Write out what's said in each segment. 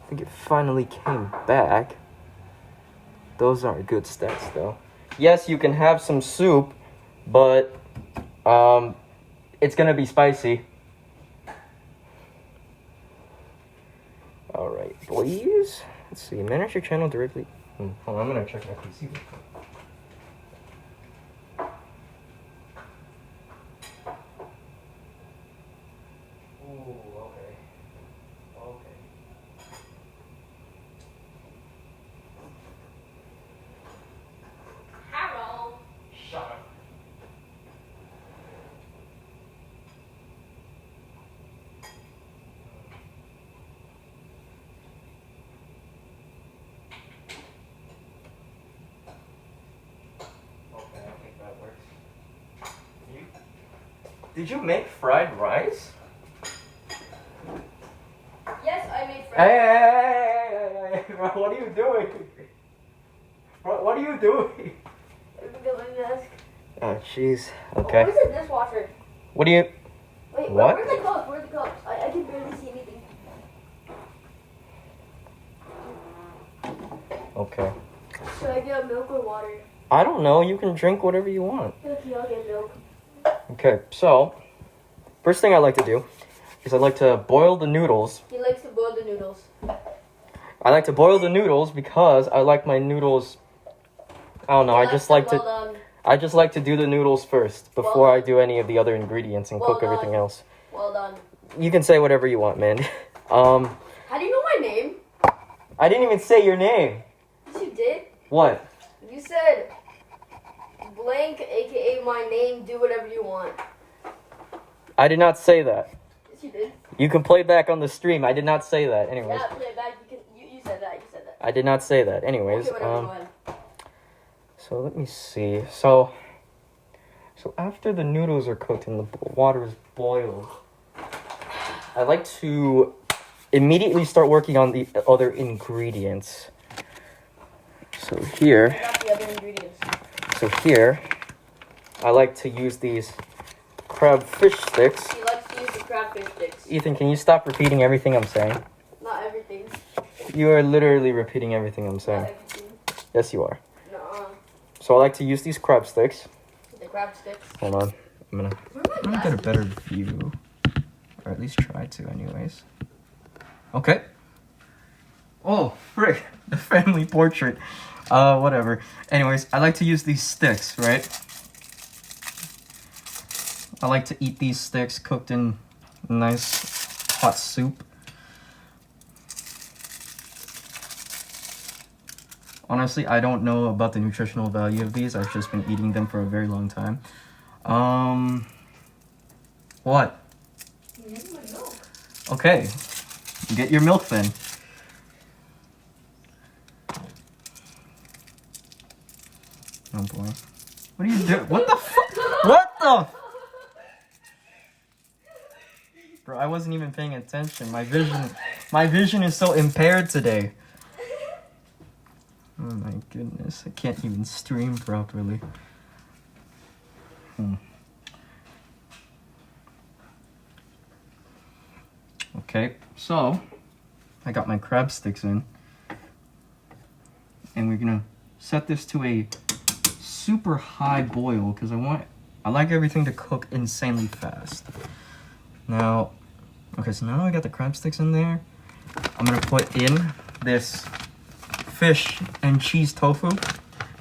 I think it finally came back. Those aren't good stats, though. Yes, you can have some soup, but it's gonna be spicy. Alright, boys. Let's see. Manage your channel directly. Hold on, I'm gonna check my PC. Did you make fried rice? Yes, I made fried rice. Hey, what are you doing? What are you doing? Oh, jeez. Okay. Where's the dishwasher? What do you... Wait, what? Where's the cups? Where's the cups? I can barely see anything. Okay. Should I get milk or water? I don't know. You can drink whatever you want. Okay, I'll get milk. Okay, so... first thing I like to do is I like to boil the noodles. He likes to boil the noodles. I like to boil the noodles because I like my noodles... I don't know, I just like to do the noodles first before I do any of the other ingredients and cook everything else. Well done. You can say whatever you want, man. How do you know my name? I didn't even say your name. Yes, you did. What? You said blank, aka my name, do whatever you want. I did not say that. Yes, you did. You can play back on the stream. I did not say that. Anyways. Yeah, play it back. You said that. You said that. I did not say that. Anyways. Okay, whatever, go ahead. So let me see. So after the noodles are cooked and the water is boiled, I like to immediately start working on the other ingredients. So here, I got the other ingredients. so here, I like to use these crab fish sticks. He likes to use the crabfish sticks. Ethan, can you stop repeating everything I'm saying? Not everything. You are literally repeating everything I'm Not saying. everything. Yes, you are. Nuh-uh. So I like to use these crab sticks. The crab sticks. Hold on. I'm gonna get a better view. Or at least try to, anyways. Okay. Oh, frick. The family portrait. Whatever. Anyways, I like to use these sticks, right? I like to eat these sticks cooked in nice hot soup. Honestly, I don't know about the nutritional value of these. I've just been eating them for a very long time. What? You need my milk. Okay. Get your milk then. Oh boy. What are you doing? What the fuck? What the? Bro, I wasn't even paying attention. My vision is so impaired today. Oh my goodness, I can't even stream properly. Okay, so I got my crab sticks in. And we're gonna set this to a super high boil because I like everything to cook insanely fast. Now, okay, so now I got the crab sticks in there. I'm gonna put in this fish and cheese tofu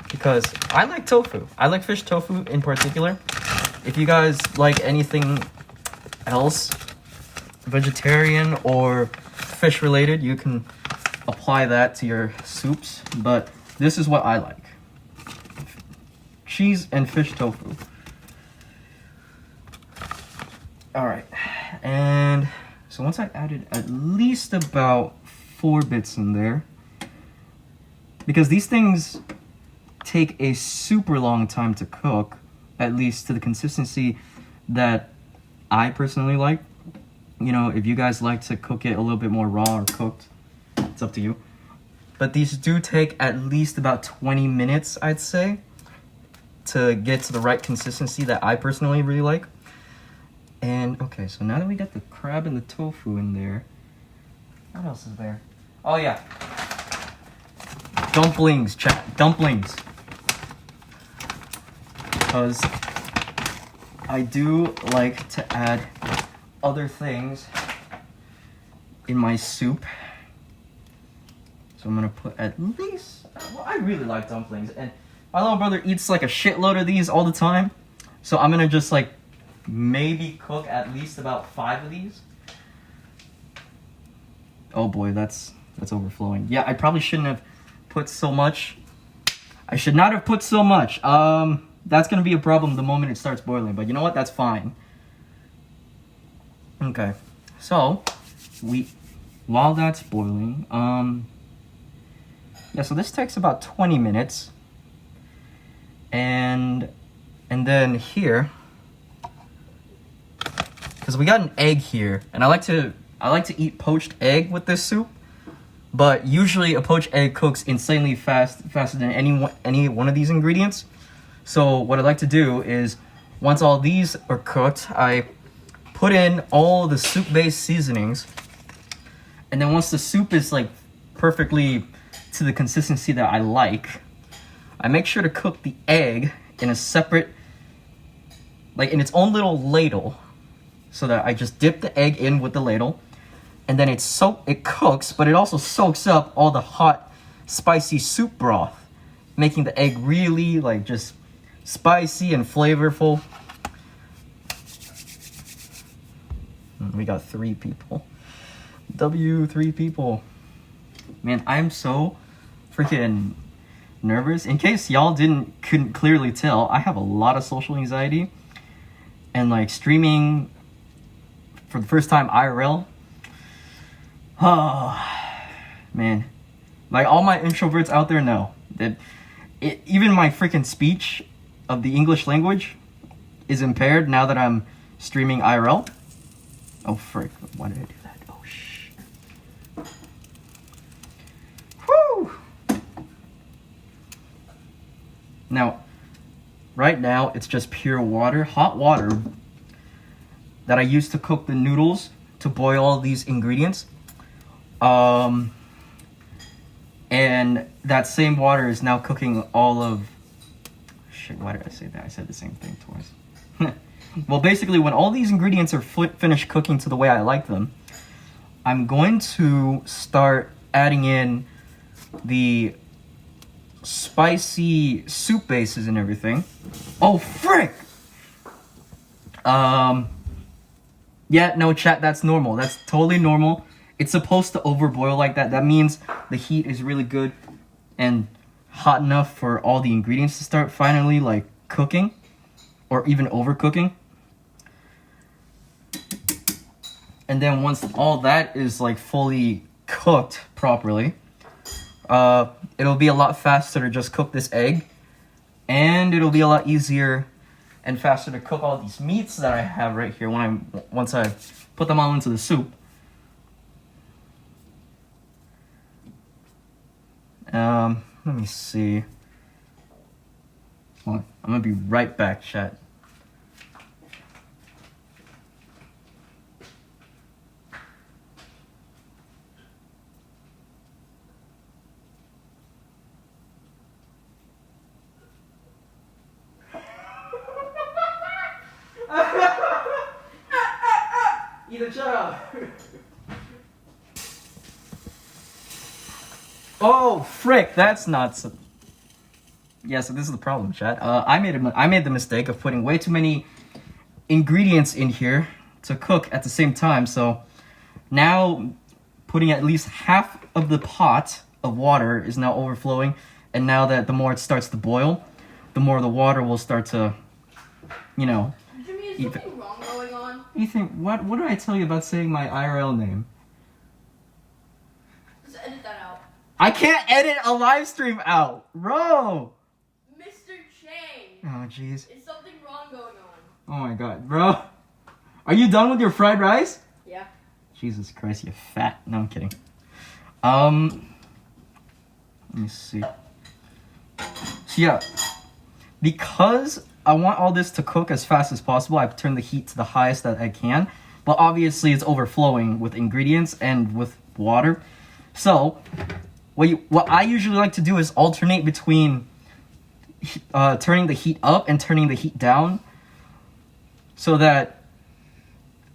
because I like tofu. I like fish tofu in particular. If you guys like anything else, vegetarian or fish related, you can apply that to your soups, but this is what I like. Cheese and fish tofu. Alright, and so once I added at least about 4 bits in there, because these things take a super long time to cook, at least to the consistency that I personally like. You know, if you guys like to cook it a little bit more raw or cooked, it's up to you. But these do take at least about 20 minutes, I'd say, to get to the right consistency that I personally really like. And, okay, so now that we got the crab and the tofu in there, what else is there? Oh yeah. Dumplings, chat. Dumplings. Because I do like to add other things in my soup. So I'm gonna put at least, well, I really like dumplings, and my little brother eats like a shitload of these all the time. So I'm gonna just like maybe cook at least about 5 of these. Oh boy, that's overflowing. Yeah, I probably shouldn't have put so much. I should not have put so much. That's gonna be a problem the moment it starts boiling, but you know what? That's fine. Okay, so while that's boiling, yeah, so this takes about 20 minutes. And then here, because we got an egg here, and I like to eat poached egg with this soup, but usually a poached egg cooks insanely faster than any one of these ingredients. So what I like to do is, once all these are cooked, I put in all the soup-based seasonings, and then once the soup is like perfectly to the consistency that I like, I make sure to cook the egg in a separate, like in its own little ladle, so that I just dip the egg in with the ladle, and then it cooks, but it also soaks up all the hot, spicy soup broth, making the egg really like just spicy and flavorful. We got 3 people. 3 people. Man, I'm so freaking nervous. In case y'all couldn't clearly tell, I have a lot of social anxiety, and like streaming for the first time IRL, oh man, like all my introverts out there know that even my freaking speech of the English language is impaired now that I'm streaming IRL. Oh frick, why did I do that? Oh shh. Whew. Now, right now, it's just pure water, hot water, that I use to cook the noodles to boil all these ingredients. And that same water is now cooking all of... Shit, why did I say that? I said the same thing twice. Well, basically, when all these ingredients are finished cooking to the way I like them, I'm going to start adding in the spicy soup bases and everything. Oh frick! Yeah, no chat, that's normal. That's totally normal. It's supposed to overboil like that. That means the heat is really good and hot enough for all the ingredients to start finally like cooking or even overcooking. And then once all that is like fully cooked properly, it'll be a lot faster to just cook this egg, and it'll be a lot easier and faster to cook all these meats that I have right here once I put them all into the soup. Let me see. Hold on. I'm gonna be right back, chat. Ethan, shut up. Oh, frick, that's not so... Yeah, so this is the problem, chat. I made the mistake of putting way too many ingredients in here to cook at the same time, so now putting at least half of the pot of water is now overflowing, and now that the more it starts to boil, the more the water will start to, you know... Jimmy, is something wrong going on? Ethan, what did I tell you about saying my IRL name? Just edit that out. I can't edit a live stream out, bro. Mr. Chang. Oh jeez. Is something wrong going on? Oh my god, bro. Are you done with your fried rice? Yeah. Jesus Christ, you fat. No, I'm kidding. Let me see. So yeah, because I want all this to cook as fast as possible, I've turned the heat to the highest that I can. But obviously it's overflowing with ingredients and with water. So, what I usually like to do is alternate between turning the heat up and turning the heat down, so that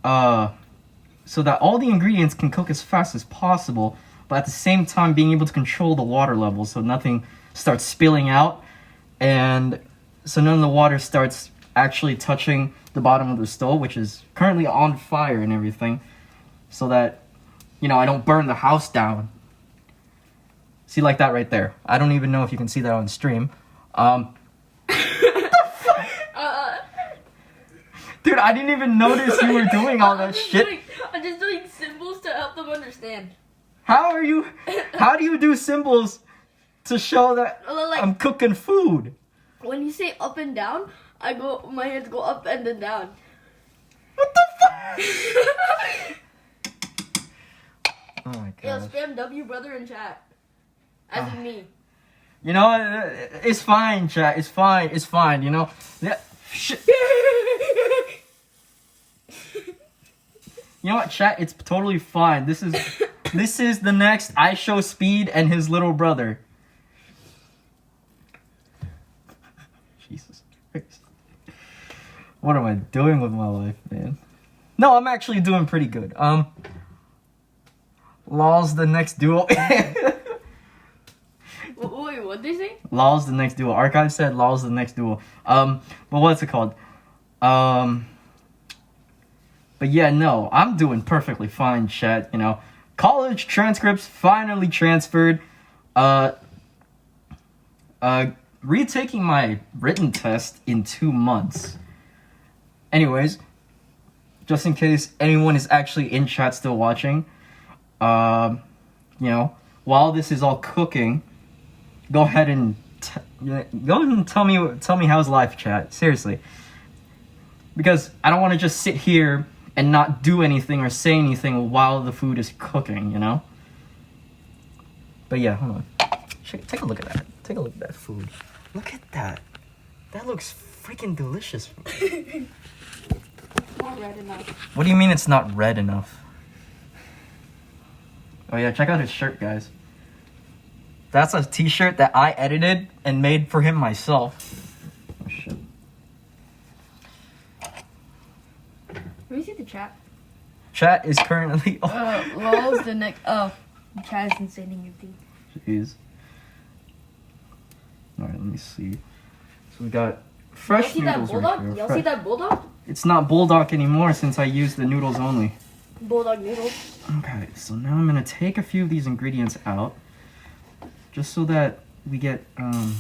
all the ingredients can cook as fast as possible, but at the same time being able to control the water level so nothing starts spilling out, and so none of the water starts actually touching the bottom of the stove, which is currently on fire and everything, so that, I don't burn the house down. See, like that right there. I don't even know if you can see that on stream. Dude, I didn't even notice you were doing all that shit. I'm just doing symbols to help them understand. How do you do symbols to show that I'm cooking food? When you say up and down, my hands go up and then down. What the fuck? Oh my god. Yeah, spam W brother in chat. As in me. It's fine, chat. It's fine. Yeah, shit. You know what, chat? It's totally fine. This is the next I Show Speed and his little brother. Jesus Christ. What am I doing with my life, man? No, I'm actually doing pretty good. LOL's the next duo. Wait, what'd they say? LOL's the next duo. Archive said LOL's the next duo. But what's it called? But yeah, no, I'm doing perfectly fine, chat. College transcripts finally transferred. Retaking my written test in 2 months. Anyways, just in case anyone is actually in chat still watching, while this is all cooking, go ahead and tell me how's life, chat. Seriously, because I don't want to just sit here and not do anything or say anything while the food is cooking, But yeah, hold on. Take a look at that. Take a look at that food. Look at that. That looks freaking delicious. Not red enough. What do you mean it's not red enough? Oh yeah, check out his shirt, guys. That's a t-shirt that I edited and made for him myself. Oh shit. Let me see the chat. Chat is currently... LOL's the next... Oh, chat isn't saying anything. Jeez. Alright, let me see. So we got fresh noodles right here. Y'all see that bulldog? It's not bulldog anymore since I used the noodles only. Bulldog noodles. Okay, so now I'm gonna take a few of these ingredients out, just so that we get, I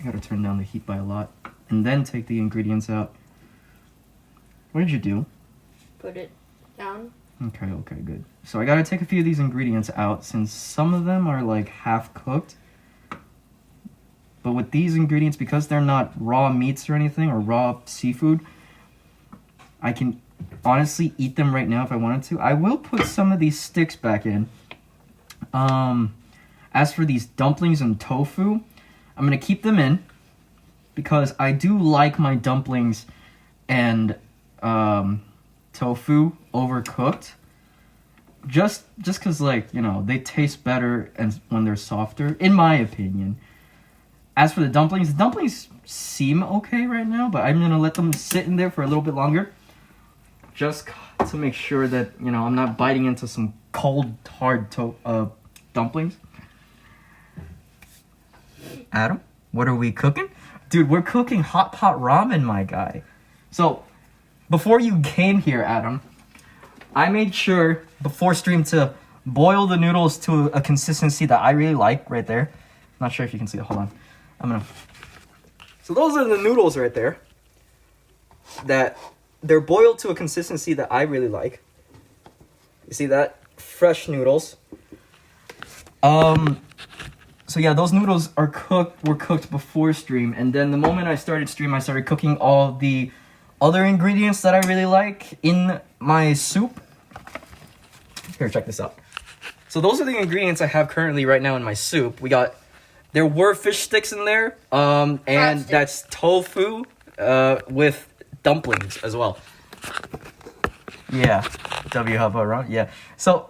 gotta turn down the heat by a lot, and then take the ingredients out. What did you do? Put it down. Okay, good. So I gotta take a few of these ingredients out, since some of them are like half cooked. But with these ingredients, because they're not raw meats or anything, or raw seafood, I can honestly eat them right now if I wanted to. I will put some of these sticks back in. As for these dumplings and tofu, I'm gonna keep them in because I do like my dumplings and tofu overcooked. Just because, they taste better and when they're softer, in my opinion. As for the dumplings seem okay right now, but I'm gonna let them sit in there for a little bit longer, just to make sure that I'm not biting into some cold, hard dumplings. Adam, what are we cooking? Dude, we're cooking hot pot ramen, my guy. So, before you came here, Adam, I made sure before stream to boil the noodles to a consistency that I really like right there. Not sure if you can see it. Hold on. So those are the noodles right there. That they're boiled to a consistency that I really like. You see that? Fresh noodles. So yeah, those noodles were cooked before stream, and then the moment I started stream, I started cooking all the other ingredients that I really like in my soup. Here, check this out. So those are the ingredients I have currently right now in my soup. There were fish sticks in there, and that's tofu with dumplings as well. Yeah, W how about wrong? Yeah. So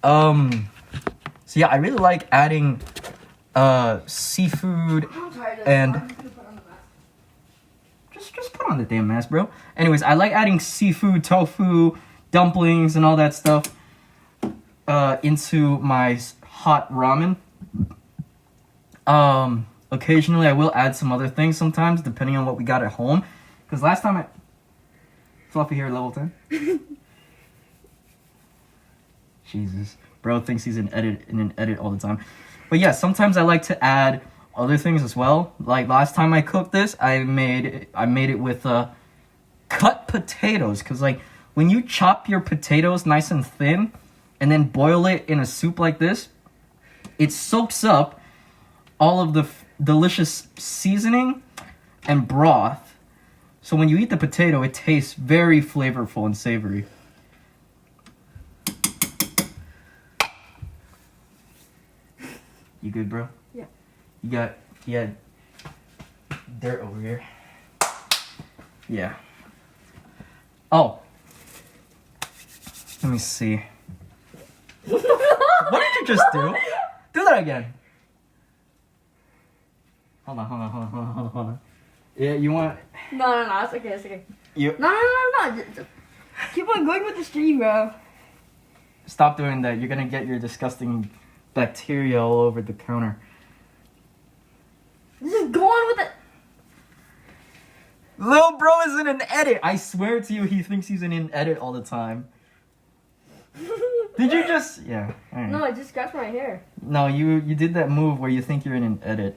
So yeah, I really like adding seafood I'm tired of and I'm just gonna put on the mask. just put on the damn mask, bro. Anyways, I like adding seafood, tofu, dumplings, and all that stuff into my hot ramen. Occasionally I will add some other things sometimes, depending on what we got at home. Because last time I... Fluffy here, level 10. Jesus. Bro thinks he's in an edit all the time. But yeah, sometimes I like to add other things as well. Like last time I cooked this, I made it with cut potatoes. Because like when you chop your potatoes nice and thin and then boil it in a soup like this, it soaks up all of the delicious seasoning and broth. So when you eat the potato, it tastes very flavorful and savory. You good, bro? Yeah. You had dirt over here. Yeah. Oh. Let me see. What did you just do? Do that again. Hold on. Yeah, you want... No, it's okay, it's okay. You... No. Just keep on going with the stream, bro. Stop doing that. You're gonna get your disgusting bacteria all over the counter. Just go on with it. Little bro is in an edit. I swear to you, he thinks he's in an edit all the time. Did you just... Yeah. All right. No, I just scratched my hair. No, you did that move where you think you're in an edit.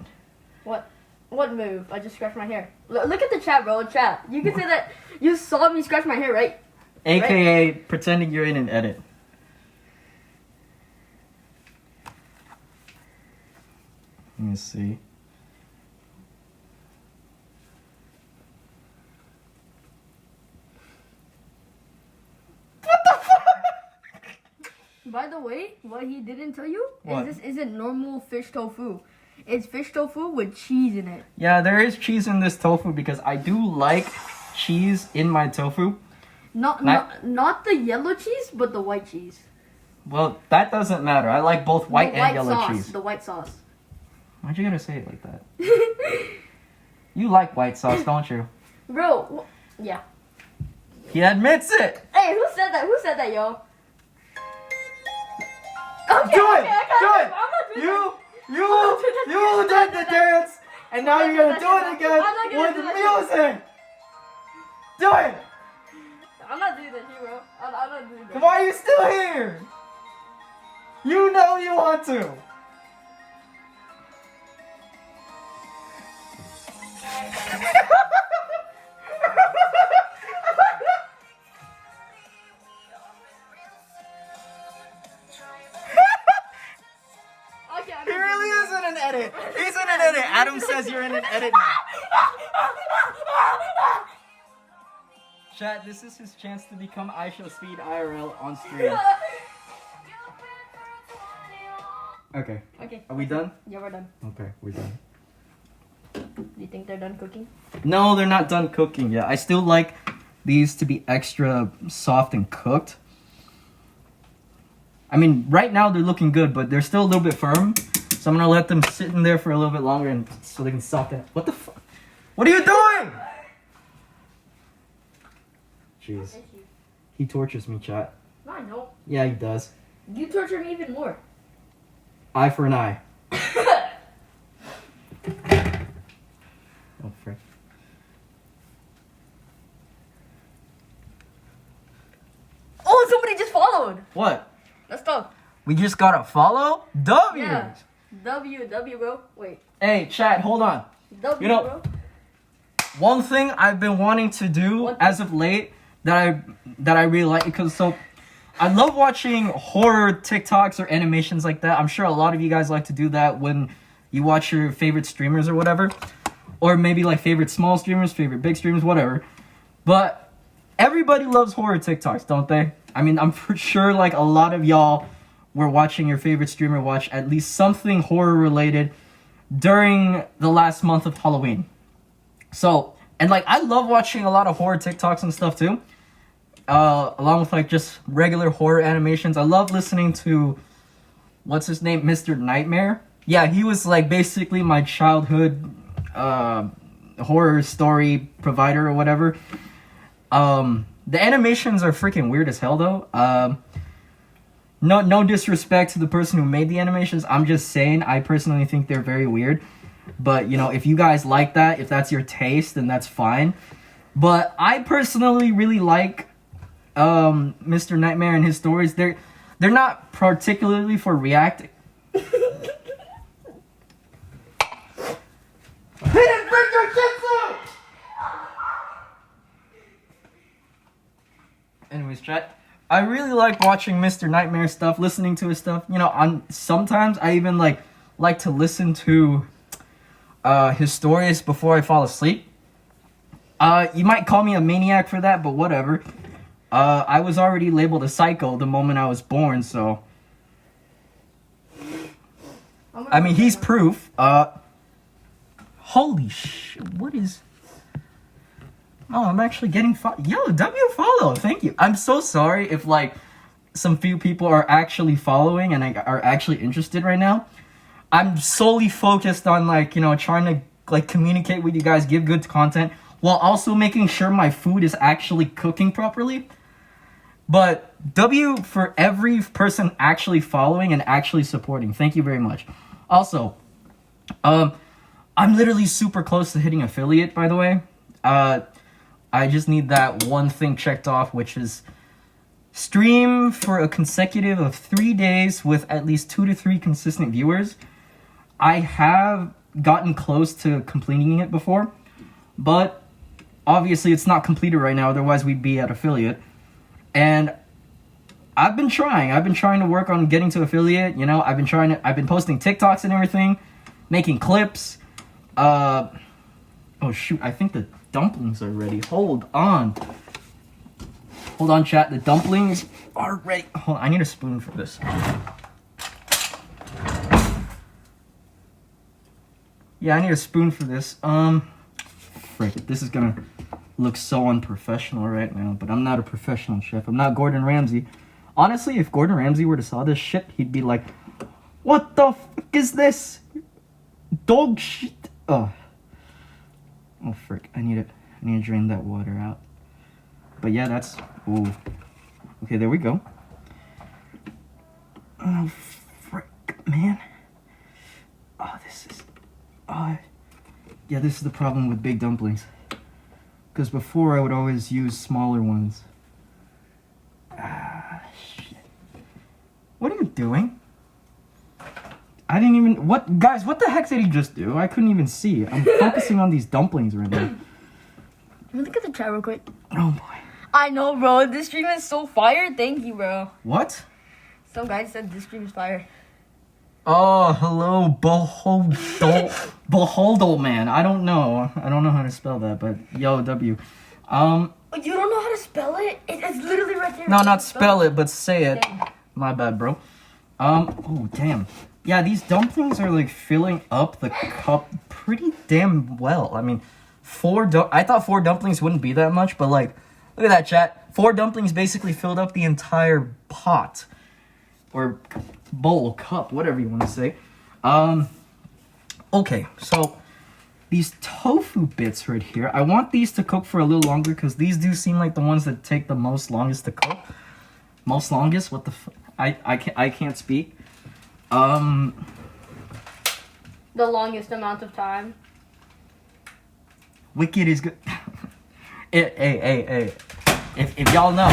What move? I just scratched my hair. Look at the chat, bro. Chat. You can say that you saw me scratch my hair, right? AKA pretending you're in an edit. Let me see. What the fuck? By the way, what he didn't tell you What? is this isn't normal fish tofu. It's fish tofu with cheese in it. Yeah, there is cheese in this tofu because I do like cheese in my tofu. Not the yellow cheese, but the white cheese. Well, that doesn't matter. I like both white The and yellow sauce, cheese. The white sauce. Why'd you gotta say it like that? You like white sauce, don't you? Bro, yeah. He admits it! Hey, who said that? Who said that, yo? Okay, Do it! okay, Do it! I'm not doing that. You did the dance, and now you're gonna do it again I'm not gonna with do that music! Do it! I'm not doing that here, bro. I'm not doing that. Why are you still here? You know you want to! Okay, I'm He not really doing is in an edit. He's in an edit. Adam says you're in an edit now. Chat, this is his chance to become Aisha Speed IRL on stream. Okay. Okay. Are we done? Yeah, we're done. Okay, we're done. Do you think they're done cooking? No, they're not done cooking yet. I still like these to be extra soft and cooked. I mean, right now they're looking good, but they're still a little bit firm. So I'm gonna let them sit in there for a little bit longer and so they can soften. What the fuck? What are you doing? Jeez. He tortures me, chat. No, I don't. Yeah, he does. You torture me even more. Eye for an eye. Oh, frick. Oh, somebody just followed. What? Let's go. We just got a follow? W! Yeah. W, bro. Wait. Hey, chat, hold on. W, You know- bro. One thing I've been wanting to do What? as of late that I really like, because so I love watching horror TikToks or animations like that. I'm sure a lot of you guys like to do that when you watch your favorite streamers or whatever, or maybe like favorite small streamers, favorite big streamers, whatever. But everybody loves horror TikToks, don't they? I mean, I'm for sure like a lot of y'all were watching your favorite streamer watch at least something horror related during the last month of Halloween. So, and like, I love watching a lot of horror TikToks and stuff too. Along with like just regular horror animations. I love listening to what's his name, Mr. Nightmare. Yeah, he was like basically my childhood horror story provider or whatever. The animations are freaking weird as hell though. No disrespect to the person who made the animations. I'm just saying I personally think they're very weird. But, you know, if you guys like that, if that's your taste, then that's fine. But I personally really like Mr. Nightmare and his stories. They're not particularly for reacting. Anyways, chat. I really like watching Mr. Nightmare stuff, listening to his stuff. You know, sometimes I even like to listen to his stories before I fall asleep. You might call me a maniac for that, but whatever. I was already labeled a psycho the moment I was born, so I mean, he's proof. Holy shit, what is... Oh, I'm actually getting Yo, W follow, thank you. I'm so sorry if, like, some few people are actually following and are actually interested right now. I'm solely focused on, like, you know, trying to, like, communicate with you guys, give good content, while also making sure my food is actually cooking properly. But W for every person actually following and actually supporting. Thank you very much. Also, I'm literally super close to hitting affiliate, by the way. I just need that one thing checked off, which is stream for a consecutive of 3 days with at least 2 to 3 consistent viewers. I have gotten close to completing it before, but obviously it's not completed right now, otherwise we'd be at affiliate. And I've been trying to work on getting to affiliate, you know. I've been posting TikToks and everything, making clips. Oh shoot, I think the dumplings are ready. Hold on, chat. The dumplings are ready. Hold on, I need a spoon for this. Yeah, I need a spoon for this. Frick, this is gonna look so unprofessional right now, but I'm not a professional chef. I'm not Gordon Ramsay. Honestly, if Gordon Ramsay were to saw this shit, he'd be like, "What the fuck is this? Dog shit." Oh, frick, I need to drain that water out. But yeah, that's... Ooh. Okay, there we go. Oh, frick, man. Oh, this is... yeah, this is the problem with big dumplings. Because before, I would always use smaller ones. Shit. What are you doing? I didn't even... What? Guys, what the heck did he just do? I couldn't even see. I'm focusing on these dumplings right now. Let me look at the chat real quick. Oh, boy. I know, bro. This stream is so fire. Thank you, bro. What? Some guy said this stream is fire. Oh, hello, Beholdol man. I don't know how to spell that, but yo, W. You don't know how to spell it? It's literally right there. No, not spell it, but say it. Dang. My bad, bro. Oh, damn. Yeah, these dumplings are, like, filling up the cup pretty damn well. I mean, I thought 4 dumplings wouldn't be that much, but, like, look at that, chat. 4 dumplings basically filled up the entire pot. Or bowl, cup, whatever you want to say. Okay, so these tofu bits right here, I want these to cook for a little longer because these do seem like the ones that take the longest to cook. Most longest? What the I can't speak. The longest amount of time. Wicked is good. Hey. If y'all know.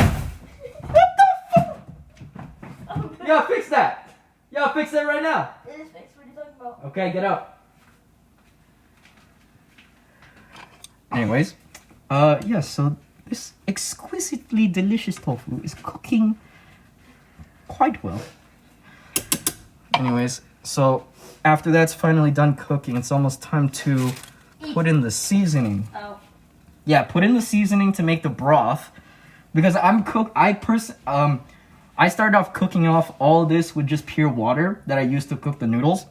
What the fuck? Yo, fix that. Yo, fix that right now. It is fixed. What are you talking about? Okay, get up. Anyways, yeah, so this exquisitely delicious tofu is cooking quite well. Anyways, so after that's finally done cooking, it's almost time to put in the seasoning. Oh. Yeah, put in the seasoning to make the broth. Because I started off cooking off all this with just pure water that I used to cook the noodles.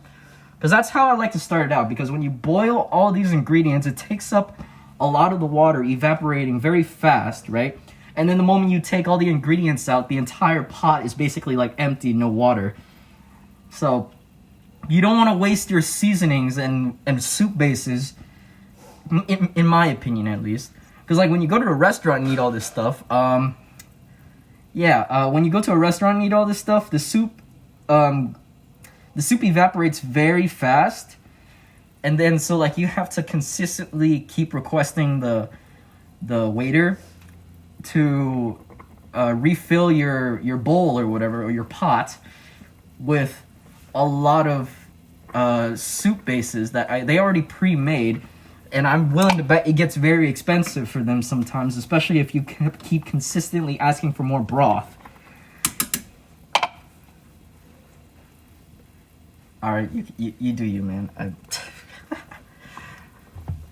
Because that's how I like to start it out. Because when you boil all these ingredients, it takes up a lot of the water, evaporating very fast, right? And then the moment you take all the ingredients out, the entire pot is basically like empty, no water. So you don't want to waste your seasonings and soup bases, in my opinion at least. Because like when you go to a restaurant and eat all this stuff, when you go to a restaurant and eat all this stuff, the soup evaporates very fast. And then so like you have to consistently keep requesting the waiter to refill your bowl or whatever, or your pot, with a lot of soup bases that they already pre-made, and I'm willing to bet it gets very expensive for them sometimes, especially if you keep consistently asking for more broth. All right, you do you, man.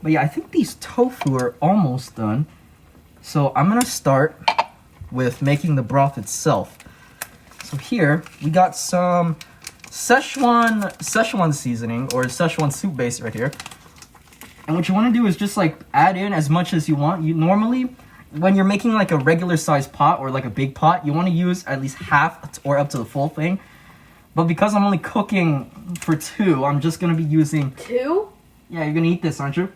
But yeah, I think these tofu are almost done. So I'm gonna start with making the broth itself. So here we got some Szechuan seasoning, or Szechuan soup base right here. And what you want to do is just like add in as much as you want. You normally, when you're making like a regular sized pot or like a big pot, you want to use at least half or up to the full thing. But because I'm only cooking for 2, I'm just gonna be using 2. Yeah, you're gonna eat this, aren't you?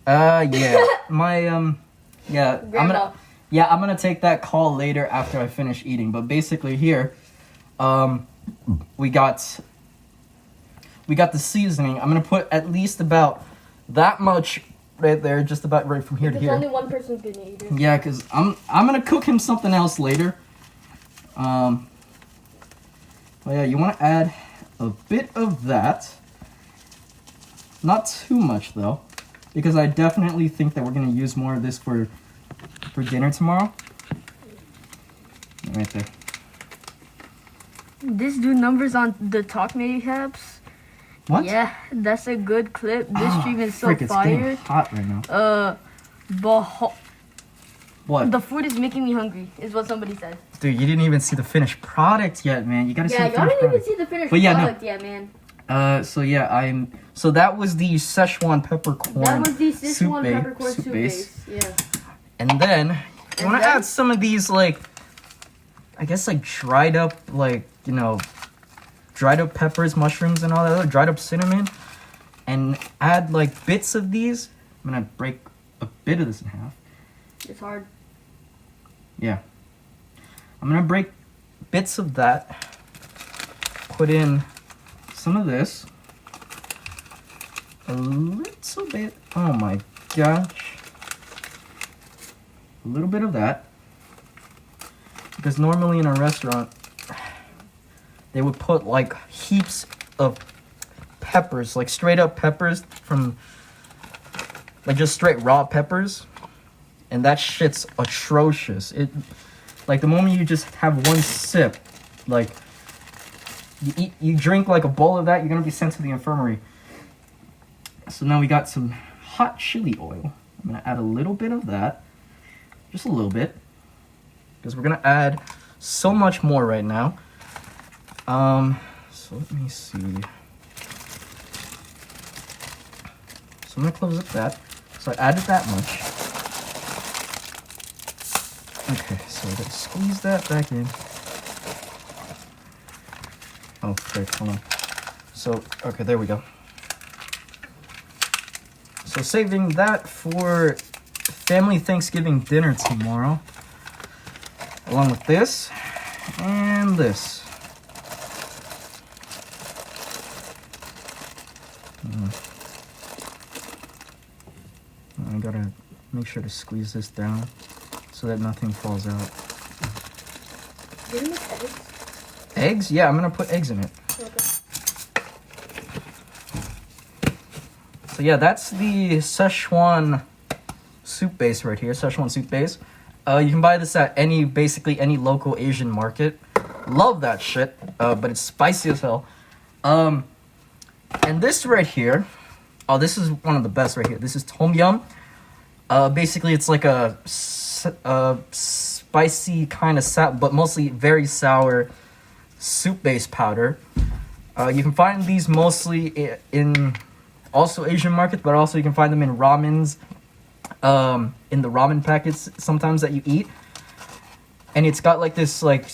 Yeah. Grandma. I'm gonna take that call later after I finish eating. But basically here, we got the seasoning. I'm gonna put at least about that much right there, just about right from here to Because here. only one person's gonna eat it. Yeah, because I'm gonna cook him something else later. But yeah, you want to add a bit of that. Not too much though, because I definitely think that we're gonna use more of this for dinner tomorrow. Right there. This do numbers on the Talk Mayhaps. What? Yeah, that's a good clip. This stream is so frick, it's getting fire. hot right now. What? The food is making me hungry, is what somebody said. Dude, you didn't even see the finished product yet, man. You gotta see the Yeah, y'all finished didn't even product. see the finished But yeah, no. product yet, man. So that was the Szechuan peppercorn That was the soup Szechuan peppercorn soup base. Yeah. And then you want to add some of these, like, I guess like dried up, like, dried up peppers, mushrooms, and all that other dried up cinnamon, and add like bits of these. I'm gonna break a bit of this in half. It's hard. Yeah. I'm gonna break bits of that. Put in some of this. A little bit. Oh my gosh. A little bit of that. Because normally in a restaurant, they would put like heaps of peppers, like straight up peppers from, like just straight raw peppers. And that shit's atrocious. Like the moment you just have one sip, like you drink like a bowl of that, you're gonna be sent to the infirmary. So now we got some hot chili oil. I'm gonna add a little bit of that, just a little bit, because we're gonna add so much more right now. So let me see. So I'm gonna close up that. So I added that much. Okay, so I'm gonna squeeze that back in. Oh, frick, hold on. So, okay, there we go. So saving that for family Thanksgiving dinner tomorrow. Along with this and this. I gotta make sure to squeeze this down so that nothing falls out. Did you make eggs? Eggs? Yeah, I'm gonna put eggs in it. Okay. So yeah, that's the Szechuan soup base right here. Szechuan soup base. You can buy this at basically any local Asian market. Love that shit. But it's spicy as hell. And this right here. Oh, this is one of the best right here. This is tom yum. Basically, it's like a spicy kind of but mostly very sour soup base powder. You can find these mostly in also Asian markets, but also you can find them in ramens, in the ramen packets sometimes that you eat. And it's got like this like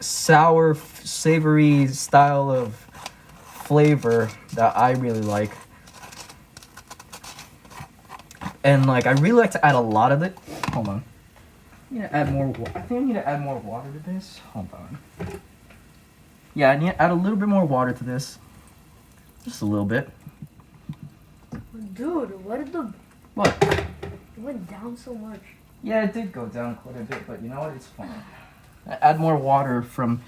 sour, savory style of flavor that I really like. And like I really like to add a lot of it. Hold on. I need to add more. I think I need to add more water to this. Hold on. Yeah, I need to add a little bit more water to this. Just a little bit. Dude, what did the... What? It went down so much. Yeah, it did go down quite a bit, but you know what? It's fine. I add more water from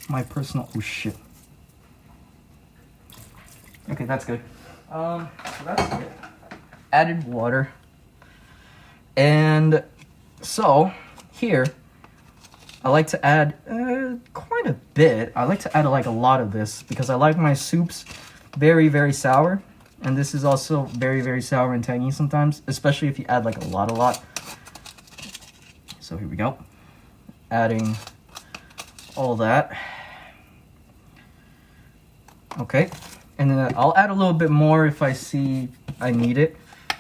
my personal... Oh, shit. Okay, that's good. So that's it. Added water. And so, here... I like to add quite a bit. I like to add like a lot of this because I like my soups very, very sour. And this is also very, very sour and tangy sometimes, especially if you add like a lot. So here we go. Adding all that. Okay. And then I'll add a little bit more if I see I need it.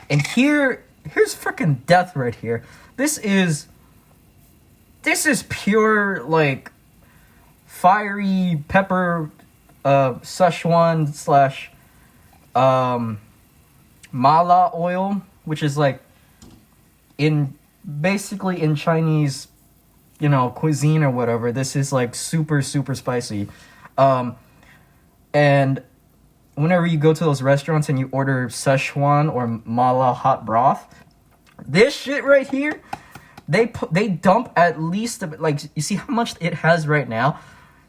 And here's freaking death right here. This is pure, like, fiery pepper, Szechuan slash, mala oil, which is, like, basically in Chinese, you know, cuisine or whatever. This is, like, super, super spicy. And whenever you go to those restaurants and you order Szechuan or mala hot broth, this shit right here, they dump at least, like, you see how much it has right now?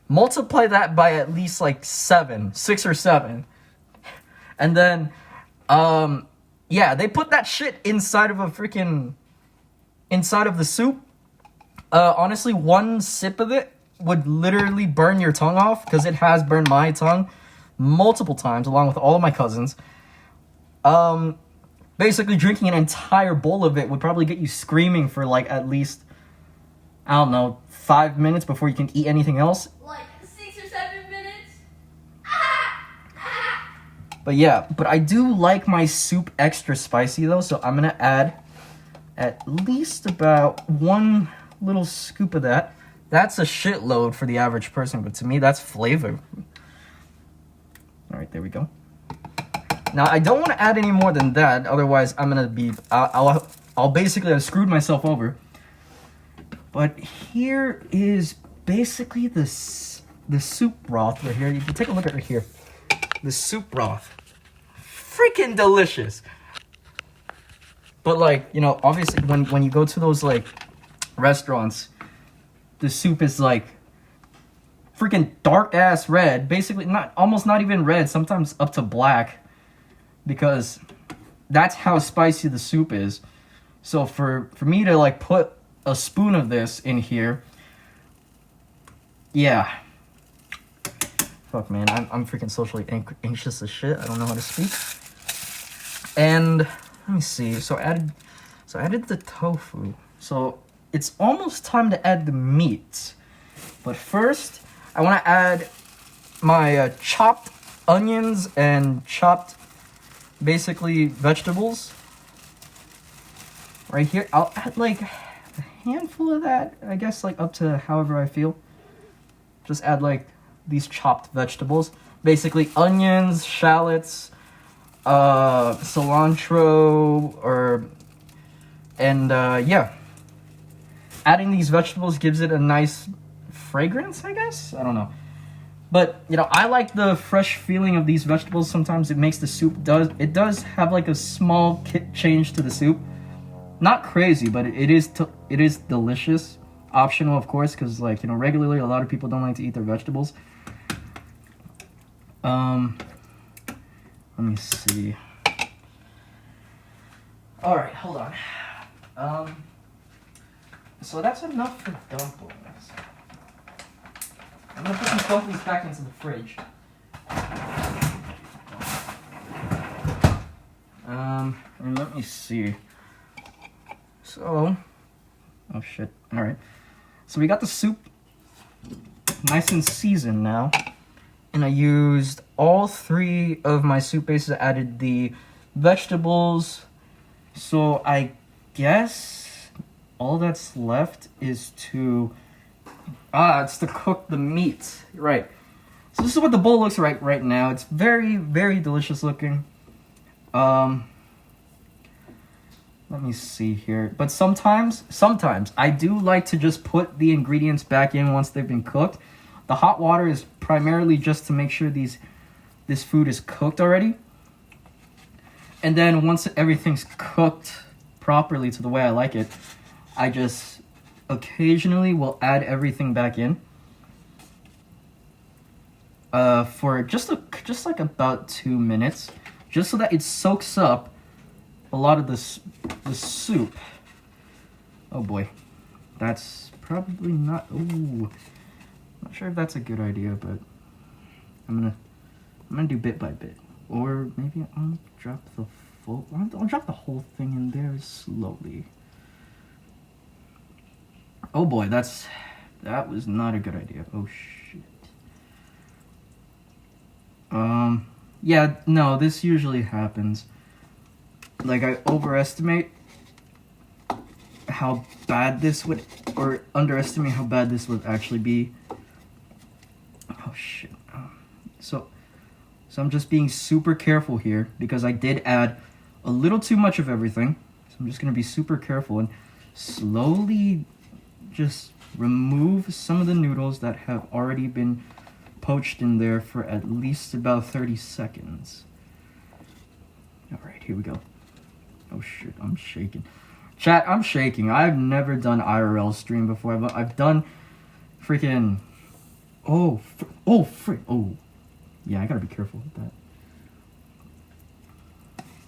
Multiply that by at least, like, 6 or 7. And then, yeah, they put that shit inside of the soup. Honestly, one sip of it would literally burn your tongue off, because it has burned my tongue multiple times, along with all of my cousins. Basically, drinking an entire bowl of it would probably get you screaming for, like, at least, I don't know, 5 minutes before you can eat anything else. Like 6 or 7 minutes? But yeah, but I do like my soup extra spicy, though, so I'm gonna add at least about 1 little scoop of that. That's a shitload for the average person, but to me, that's flavor. All right, there we go. Now, I don't want to add any more than that, otherwise I'm going to be... I'll basically have screwed myself over. But here is basically the soup broth right here. You can take a look at it right here. The soup broth. Freaking delicious. But, like, you know, obviously when you go to those, like, restaurants, the soup is, like, freaking dark-ass red. Basically, almost not even red, sometimes up to black. Because that's how spicy the soup is. So for me to, like, put a spoon of this in here, yeah. Fuck, man, I'm freaking socially anxious as shit. I don't know how to speak. And let me see. So I added the tofu. So it's almost time to add the meat. But first, I want to add my chopped onions and chopped, basically, vegetables. Right here. I'll add, like, a handful of that. I guess, like, up to however I feel. Just add, like, these chopped vegetables. Basically, onions, shallots, cilantro, yeah. Adding these vegetables gives it a nice fragrance, I guess? I don't know. But, you know, I like the fresh feeling of these vegetables. Sometimes it makes the soup, it does have, like, a small change to the soup. Not crazy, but it is delicious. Optional, of course, because, like, you know, regularly a lot of people don't like to eat their vegetables. Let me see. All right, hold on. So that's enough for dumplings. I'm gonna put some dumplings back into the fridge. And let me see. So, oh shit. All right. So we got the soup nice and seasoned now. And I used all 3 of my soup bases. I added the vegetables, So I guess all that's left is to it's to cook the meat. Right. So this is what the bowl looks like right now. It's very, very delicious looking. Let me see here. But sometimes I do like to just put the ingredients back in once they've been cooked. The hot water is primarily just to make sure this food is cooked already. And then once everything's cooked properly to the way I like it, I just occasionally will add everything back in. For just like about 2 minutes, just so that it soaks up a lot of the soup. Oh boy, that's probably not. Ooh, not sure if that's a good idea, but I'm gonna do bit by bit, or maybe I'll drop the I'll drop the whole thing in there slowly. Oh boy, that was not a good idea. Oh shit. Yeah, no, this usually happens. Like, I overestimate how bad this would, or underestimate how bad this would actually be. Oh shit. So I'm just being super careful here because I did add a little too much of everything. So I'm just gonna be super careful and slowly just remove some of the noodles that have already been poached in there for at least about 30 seconds. Alright, here we go. Oh shit, I'm shaking. Chat, I'm shaking. I've never done IRL stream before, but I've done freaking... Oh, yeah, I gotta be careful with that.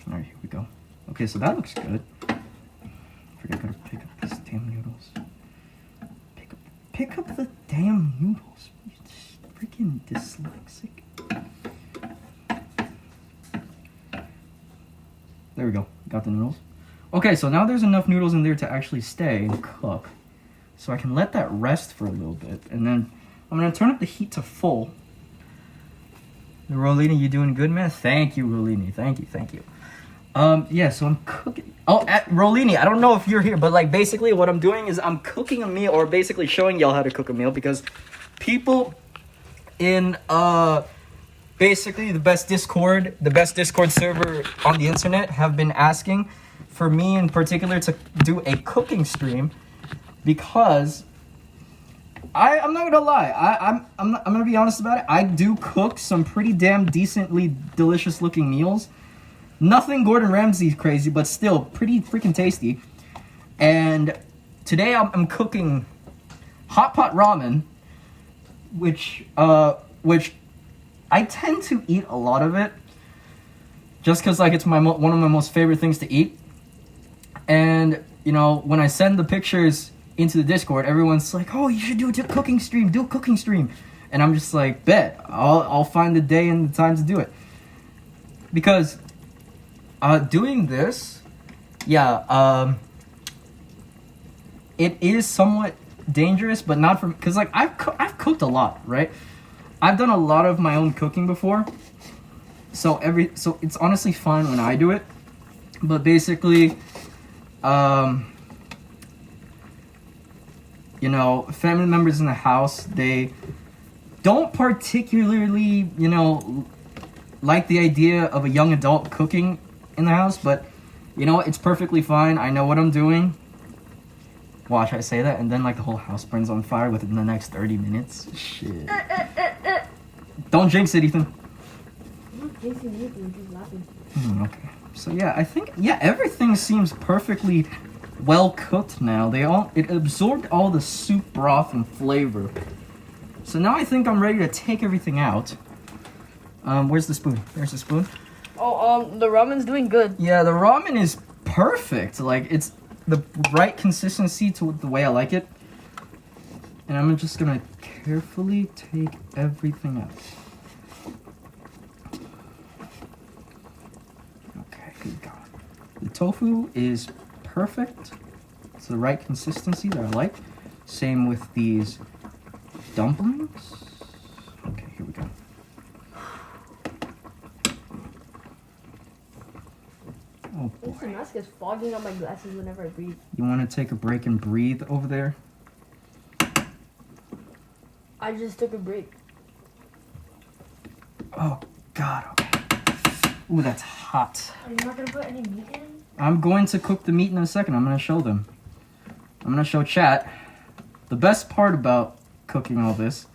Alright, here we go. Okay, so that looks good. I gotta pick up these damn noodles. Pick up the damn noodles. You freaking dyslexic. There we go. Got the noodles. Okay, so now there's enough noodles in there to actually stay and cook. So I can let that rest for a little bit. And then I'm going to turn up the heat to full. Rolini, you doing good, man? Thank you, Rolini. Thank you. Yeah, so I'm cooking. Oh, Rolini, I don't know if you're here, but like basically what I'm doing is I'm cooking a meal, or basically showing y'all how to cook a meal, because people in basically the best Discord server on the internet have been asking for me in particular to do a cooking stream, because I'm not gonna lie, I'm gonna be honest about it. I do cook some pretty damn decently delicious looking meals. Nothing Gordon Ramsay crazy, but still pretty freaking tasty. And today I'm cooking hot pot ramen, which I tend to eat a lot of it, just because like it's one of my most favorite things to eat. And you know, when I send the pictures into the Discord, everyone's like, "Oh, you should do a cooking stream. Do a cooking stream." And I'm just like, "Bet, I'll find the day and the time to do it." Because doing this, yeah, it is somewhat dangerous, but not for, because like I've cooked a lot, right? I've done a lot of my own cooking before, so it's honestly fine when I do it. But basically, you know, family members in the house, they don't particularly, you know, like the idea of a young adult cooking in the house, but you know what, it's perfectly fine. I know what I'm doing. Watch, I say that and then like the whole house burns on fire within the next 30 minutes. Shit. Don't jinx it, Ethan. I'm not jinxing anything, I'm just laughing. Okay. So yeah, I think, yeah, everything seems perfectly well cooked now. It absorbed all the soup broth and flavor. So now I think I'm ready to take everything out. Where's the spoon? There's the spoon. Oh, the ramen's doing good. Yeah, the ramen is perfect. Like, it's the right consistency to the way I like it. And I'm just gonna carefully take everything out. Okay, good God. The tofu is perfect. It's the right consistency that I like. Same with these dumplings. Okay, here we go. Oh boy. mask is fogging up my glasses whenever I breathe. You want to take a break and breathe over there? I just took a break. Oh, God. Ooh, that's hot. Are you not gonna put any meat in? I'm going to cook the meat in a second. I'm going to show them. I'm going to show chat the best part about cooking all this.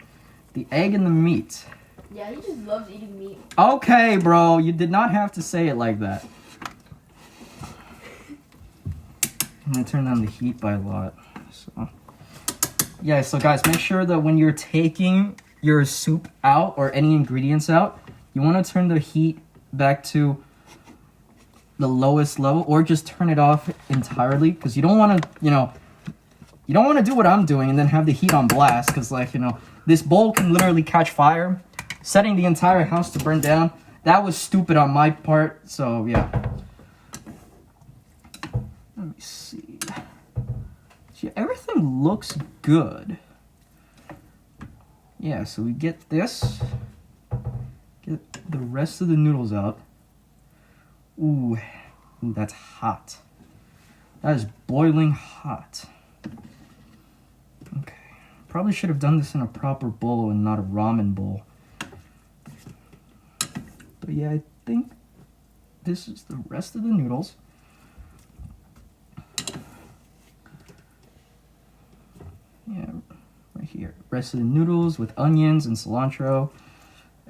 The egg and the meat. Yeah, he just loves eating meat. Okay, bro. You did not have to say it like that. I'm going to turn down the heat by a lot. So, yeah, so guys, make sure that when you're taking your soup out or any ingredients out, you want to turn the heat back to the lowest level or just turn it off entirely because you don't want to, you don't want to do what I'm doing and then have the heat on blast because, like, this bowl can literally catch fire, setting the entire house to burn down. That was stupid on my part, so yeah. Let me see. See, everything looks good. Yeah, so we get this. Get the rest of the noodles out. Ooh, that's hot. That is boiling hot. Okay. Probably should have done this in a proper bowl and not a ramen bowl. But yeah, I think this is the rest of the noodles. Yeah, right here. Rest of the noodles with onions and cilantro.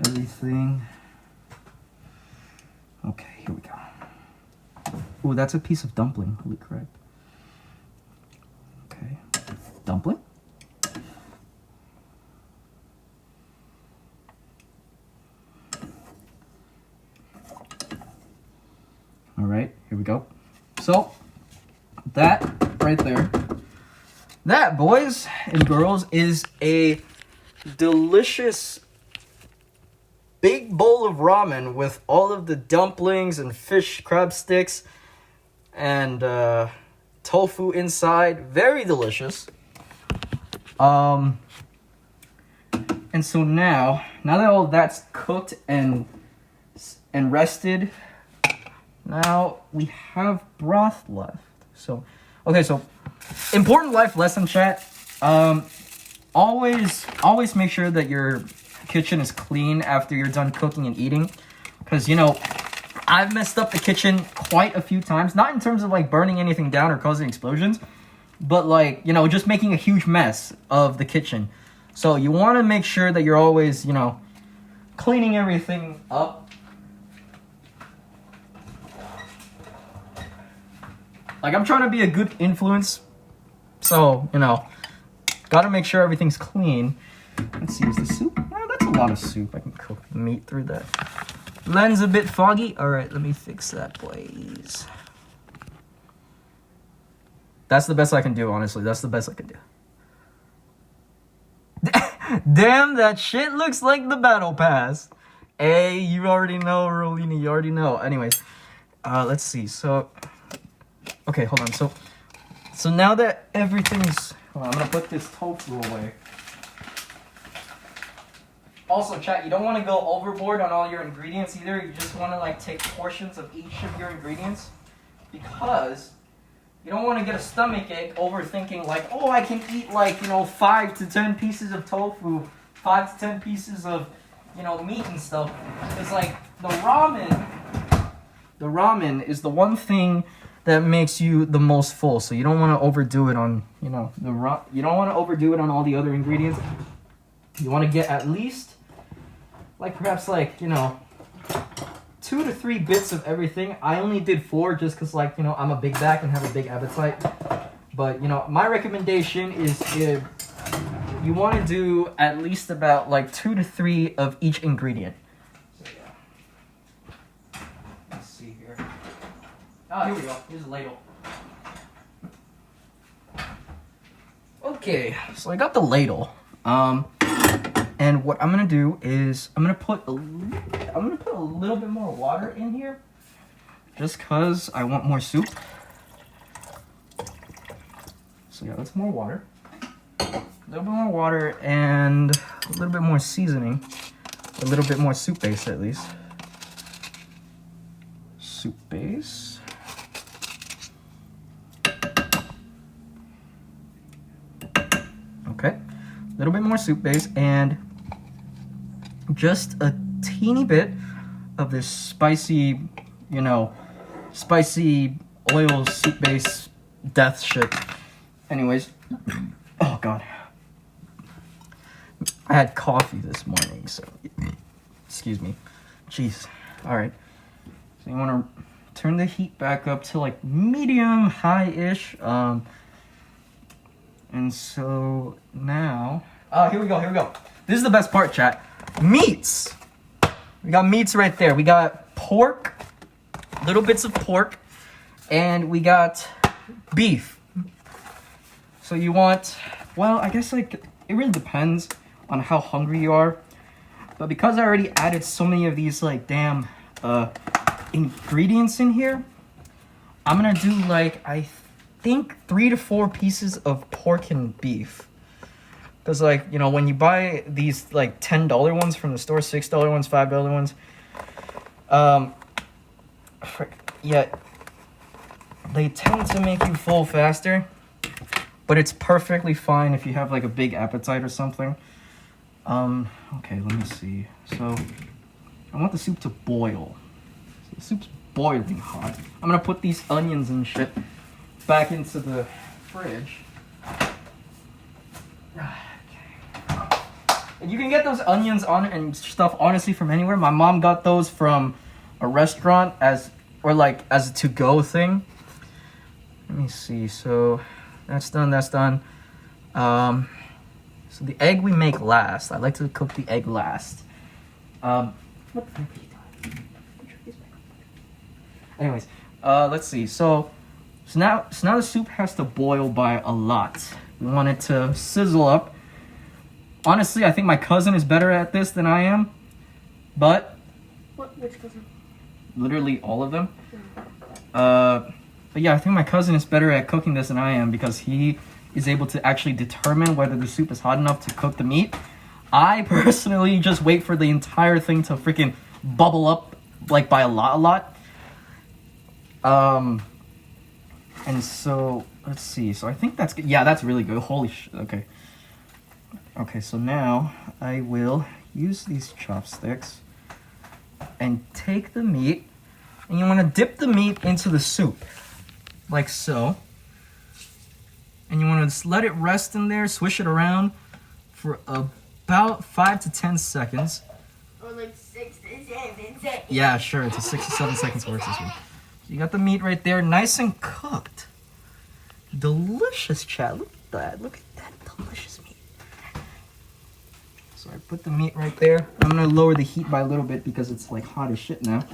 Everything. Okay, here we go. Ooh, that's a piece of dumpling. Holy crap. Okay. Dumpling? Alright, here we go. So, that right there. That, boys and girls, is a delicious big bowl of ramen with all of the dumplings and fish crab sticks and tofu inside. Very delicious. And so now that all that's cooked and rested, now we have broth left. So, okay, so important life lesson, chat. Always make sure that your kitchen is clean after you're done cooking and eating, because I've messed up the kitchen quite a few times, not in terms of like burning anything down or causing explosions, but like just making a huge mess of the kitchen. So you want to make sure that you're always cleaning everything up. Like, I'm trying to be a good influence, so gotta make sure everything's clean. Let's see, is the soup? Oh, that's a lot of soup. I can cook the meat through that. Lens a bit foggy. All right, let me fix that, please. That's the best I can do, honestly. That's the best I can do. Damn, that shit looks like the battle pass. Hey, you already know, Rolini. You already know. Anyways, let's see. So, okay, hold on. So now that everything's... Hold on, I'm gonna put this tofu away. Also, chat, you don't want to go overboard on all your ingredients either. You just want to like take portions of each of your ingredients, because you don't want to get a stomach ache overthinking like, oh, I can eat like 5 to 10 pieces of tofu, 5 to 10 pieces of meat and stuff. It's like the ramen is the one thing that makes you the most full. So you don't want to overdo it on you don't want to overdo it on all the other ingredients. You want to get at least like perhaps like 2 to 3 bits of everything. I only did 4 just because like I'm a big back and have a big appetite. But my recommendation is if you want to do at least about like 2 to 3 of each ingredient. So yeah. Let's see here. Oh, here we go. Here's a ladle. Okay, so I got the ladle. And what I'm gonna do is I'm gonna put a little bit more water in here, just cause I want more soup. So yeah, that's more water. A little bit more water and a little bit more seasoning. A little bit more soup base at least. Soup base. little bit more soup base, and just a teeny bit of this spicy, spicy oil soup base death shit. Anyways, oh god. I had coffee this morning, so excuse me. Jeez. Alright. So you want to turn the heat back up to like medium high-ish. And so now, here we go. This is the best part, chat. Meats. We got meats right there. We got pork, little bits of pork, and we got beef. So you want, well, I guess like it really depends on how hungry you are. But because I already added so many of these like damn ingredients in here, I'm gonna do like I think 3 to 4 pieces of pork and beef. Because like, when you buy these like $10 ones from the store, $6 ones, $5 ones, yeah, they tend to make you full faster. But it's perfectly fine if you have like a big appetite or something. Okay, let me see. So I want the soup to boil. So the soup's boiling hot. I'm gonna put these onions and shit back into the fridge. Okay. And you can get those onions and stuff honestly from anywhere. My mom got those from a restaurant as a to-go thing. Let me see. So that's done. So the egg we make last. I like to cook the egg last. What the fuck are you doing? Anyways, let's see. So now the soup has to boil by a lot. We want it to sizzle up. Honestly, I think my cousin is better at this than I am. But which cousin? Literally all of them. But yeah, I think my cousin is better at cooking this than I am because he is able to actually determine whether the soup is hot enough to cook the meat. I personally just wait for the entire thing to freaking bubble up like by a lot. And so let's see. So I think that's good. Yeah, that's really good. Holy shit. Okay, so now I will use these chopsticks and take the meat, and you want to dip the meat into the soup like so. And you want to just let it rest in there, swish it around for about 5 to 10 seconds. Or like 6 to 7 seconds. Yeah, sure. It's a 6 to 7 seconds works this way. You got the meat right there, nice and cooked. Delicious, chat. Look at that. Look at that delicious meat. So I put the meat right there. I'm going to lower the heat by a little bit because it's like hot as shit now.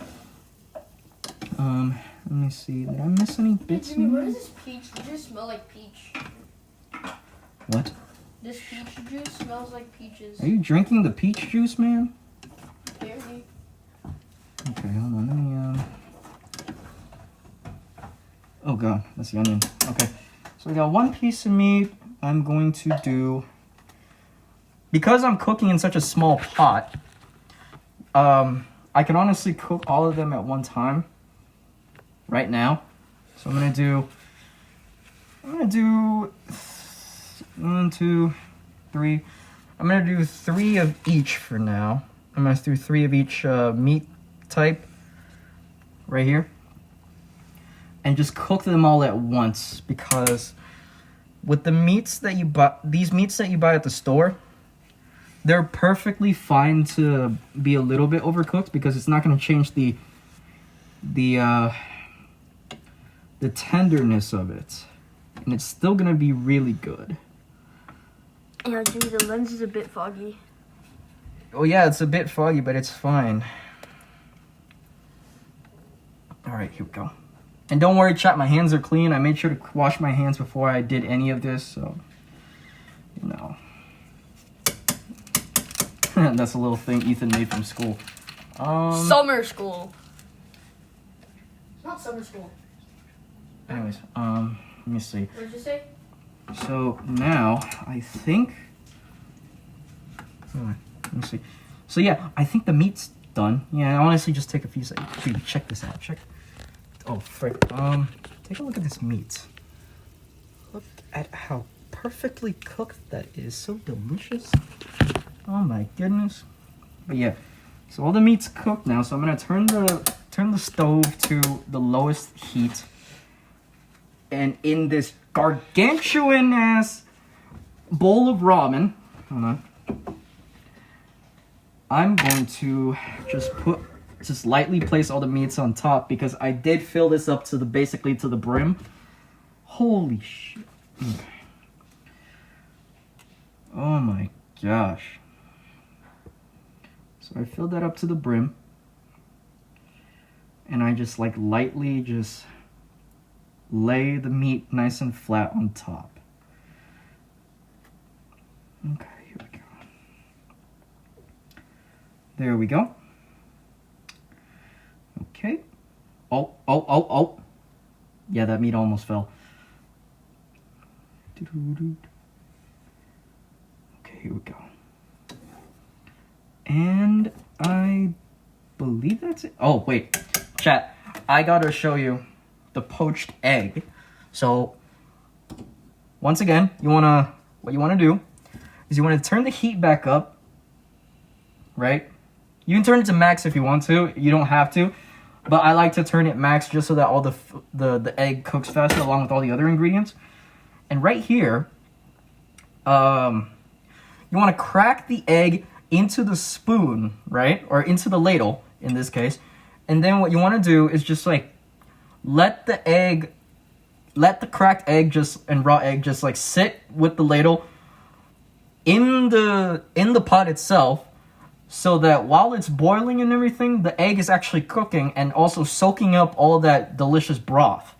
Let me see. Did I miss any bits? Jimmy, what is this peach? Does it smell like peach? What? This peach juice smells like peaches. Are you drinking the peach juice, man? Barely. Okay, hold on. Let me, Oh god, that's the onion. Okay, so we got 1 piece of meat. I'm going to do... Because I'm cooking in such a small pot, I can honestly cook all of them at one time. Right now. So I'm gonna do 1, 2, 3. I'm gonna do 3 of each for now. I'm gonna do 3 of each meat type right here, and just cook them all at once, because with the meats that you buy, these meats that you buy at the store, they're perfectly fine to be a little bit overcooked because it's not gonna change the tenderness of it, and it's still gonna be really good. Yeah, Jimmy, the lens is a bit foggy. Oh yeah, it's a bit foggy, but it's fine. All right, here we go. And don't worry, chat, my hands are clean. I made sure to wash my hands before I did any of this, so that's a little thing Ethan made from school. Summer school. It's not summer school. Anyways, let me see. What did you say? So now I think. Let me see. So yeah, I think the meat's done. Yeah, honestly, just take a few seconds. Dude, check this out. Check. Oh frick. Take a look at this meat. Look at how perfectly cooked. That is so delicious. Oh my goodness. But yeah, so all the meat's cooked now. So I'm gonna turn the stove to the lowest heat. And in this gargantuan ass bowl of ramen, hold on, I'm going to just lightly place all the meats on top because I did fill this up to basically to the brim. Holy shit. Oh my gosh. So I filled that up to the brim. And I just like lightly just lay the meat nice and flat on top. Okay, here we go. There we go. Okay. Oh. Yeah, that meat almost fell. Okay, here we go. And I believe that's it. Oh, wait. Chat, I gotta show you the poached egg. So, once again, what you wanna do is you wanna turn the heat back up, right? You can turn it to max if you want to. You don't have to. But I like to turn it max just so that all the egg cooks faster along with all the other ingredients. And right here, you want to crack the egg into the spoon, right? Or into the ladle, in this case. And then what you want to do is just like let the cracked egg and raw egg just like sit with the ladle in the pot itself, so that while it's boiling and everything, the egg is actually cooking and also soaking up all that delicious broth.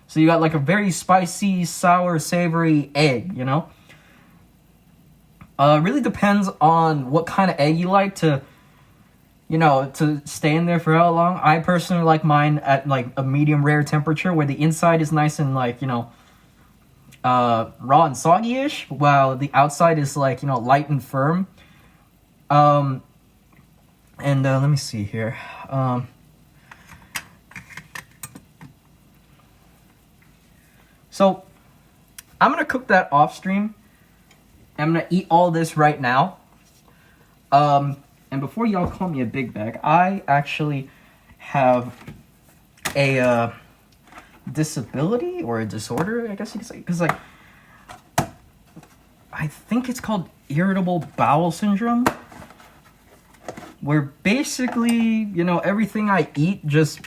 So you got like a very spicy, sour, savory egg, you know? It really depends on what kind of egg you like to stay in there for how long. I personally like mine at like a medium rare temperature where the inside is nice and like, raw and soggy-ish, while the outside is like, light and firm. Let me see here. So, I'm going to cook that off stream. I'm going to eat all this right now. And before y'all call me a big bag, I actually have a disability or a disorder, I guess you could say. Because, like, I think it's called irritable bowel syndrome, where basically, everything I eat just,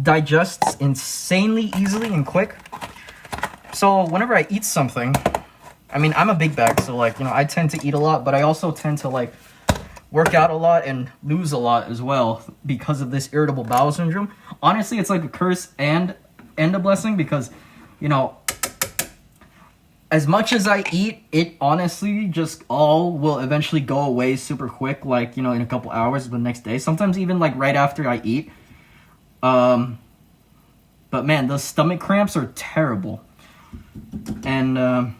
digests insanely easily and quick. So whenever I eat something, I mean, I'm a big bag, so like, I tend to eat a lot, but I also tend to like work out a lot and lose a lot as well because of this irritable bowel syndrome. Honestly, it's like a curse and a blessing because, as much as I eat, it honestly just all will eventually go away super quick, like, in a couple hours the next day. Sometimes even, like, right after I eat. But, man, the stomach cramps are terrible. And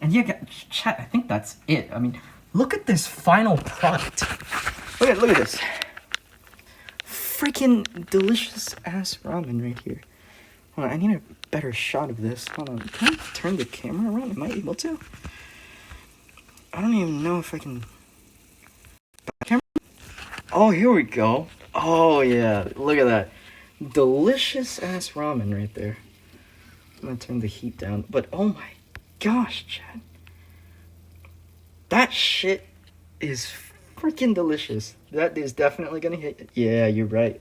yeah, chat, I think that's it. I mean, look at this final product. Look at this. Freaking delicious-ass ramen right here. Hold on, I need a better shot of this. Hold on. Can I turn the camera around? Am I able to? I don't even know if I can. Camera? Oh, here we go. Oh, yeah. Look at that. Delicious ass ramen right there. I'm gonna turn the heat down. But oh my gosh, Chad. That shit is freaking delicious. That is definitely gonna hit. Yeah, you're right.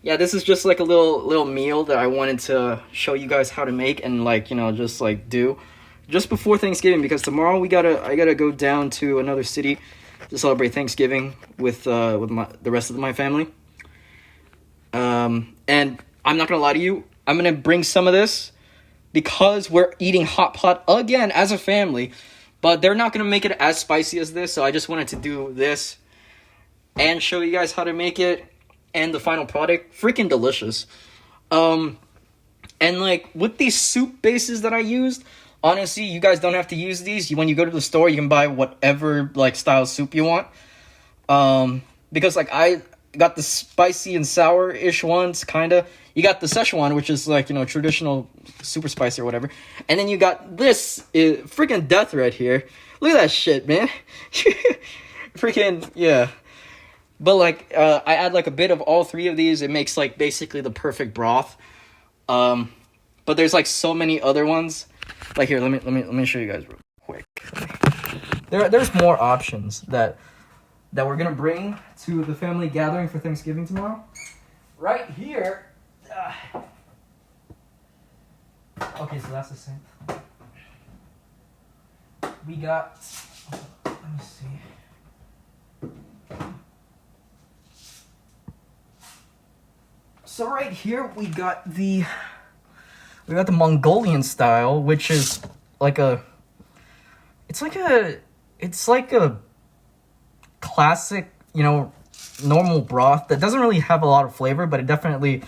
Yeah, this is just like a little meal that I wanted to show you guys how to make and like, just like do just before Thanksgiving, because tomorrow I gotta go down to another city to celebrate Thanksgiving with the rest of my family. And I'm not gonna lie to you, I'm gonna bring some of this because we're eating hot pot again as a family, but they're not gonna make it as spicy as this, so I just wanted to do this and show you guys how to make it. And the final product, freaking delicious. And like with these soup bases that I used, honestly, you guys don't have to use these. When you go to the store, you can buy whatever like style soup you want. Because like I got the spicy and sour-ish ones, kinda. You got the Szechuan, which is like, you know, traditional super spicy or whatever. And then you got this freaking death right here. Look at that shit, man. Freaking, yeah. But like, I add like a bit of all three of these. It makes like basically the perfect broth. But there's like so many other ones. Like here, let me show you guys real quick. There's more options that we're gonna bring to the family gathering for Thanksgiving tomorrow. Right here. Okay, so that's the same. We got. Let me see. So right here we got the Mongolian style, which is like a. It's like a classic, you know, normal broth that doesn't really have a lot of flavor, but it definitely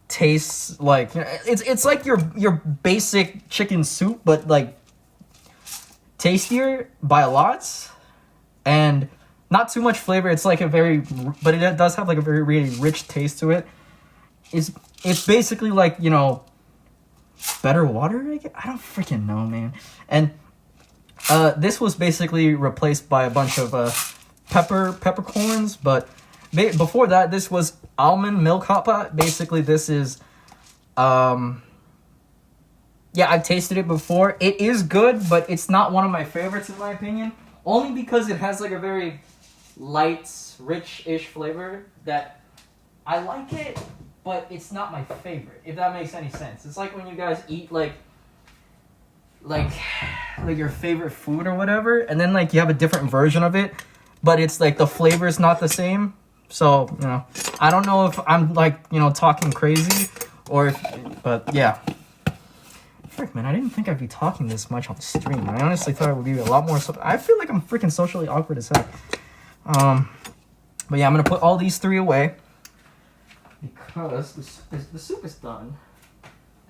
tastes like, you know, it's like your basic chicken soup, but like tastier by a lot, and not too much flavor. It's like but it does have like a very really rich taste to it. It's basically like, you know, better water. I don't freaking know, man. And this was basically replaced by a bunch of peppercorns, but before that, this was almond milk hot pot. Basically, this is, yeah, I've tasted it before. It is good, but it's not one of my favorites in my opinion. Only because it has like a very light, rich-ish flavor that I like it, but it's not my favorite, if that makes any sense. It's like when you guys eat like your favorite food or whatever, and then like you have a different version of it, but it's like the flavor is not the same. So, you know, I don't know if I'm like, you know, talking crazy or if, but yeah. Frick, man, I didn't think I'd be talking this much on the stream. I honestly thought it would be a lot more. I feel like I'm freaking socially awkward as heck. But yeah, I'm gonna put all these three away because the soup is done.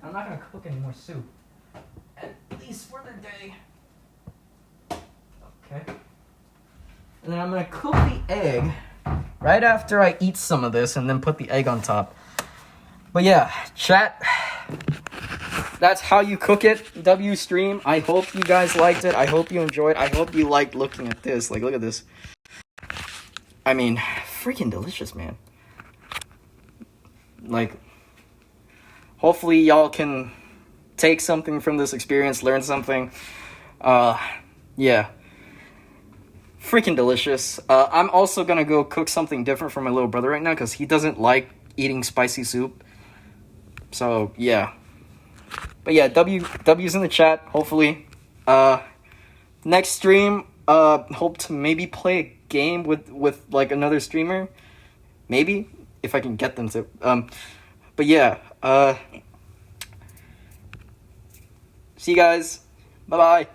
I'm not gonna cook any more soup, at least for the day. Okay. And then I'm gonna cook the egg right after I eat some of this, and then put the egg on top. But yeah, chat. That's how you cook it. W stream. I hope you guys liked it. I hope you enjoyed. I hope you liked looking at this. Like, look at this. I mean, freaking delicious, man. Like, hopefully y'all can take something from this experience, learn something. Yeah. Freaking delicious. I'm also gonna go cook something different for my little brother right now because he doesn't like eating spicy soup. So, yeah. But yeah, W's in the chat, hopefully. Next stream, hope to maybe play a game with like another streamer. Maybe, if I can get them to. But yeah, see you guys. Bye-bye.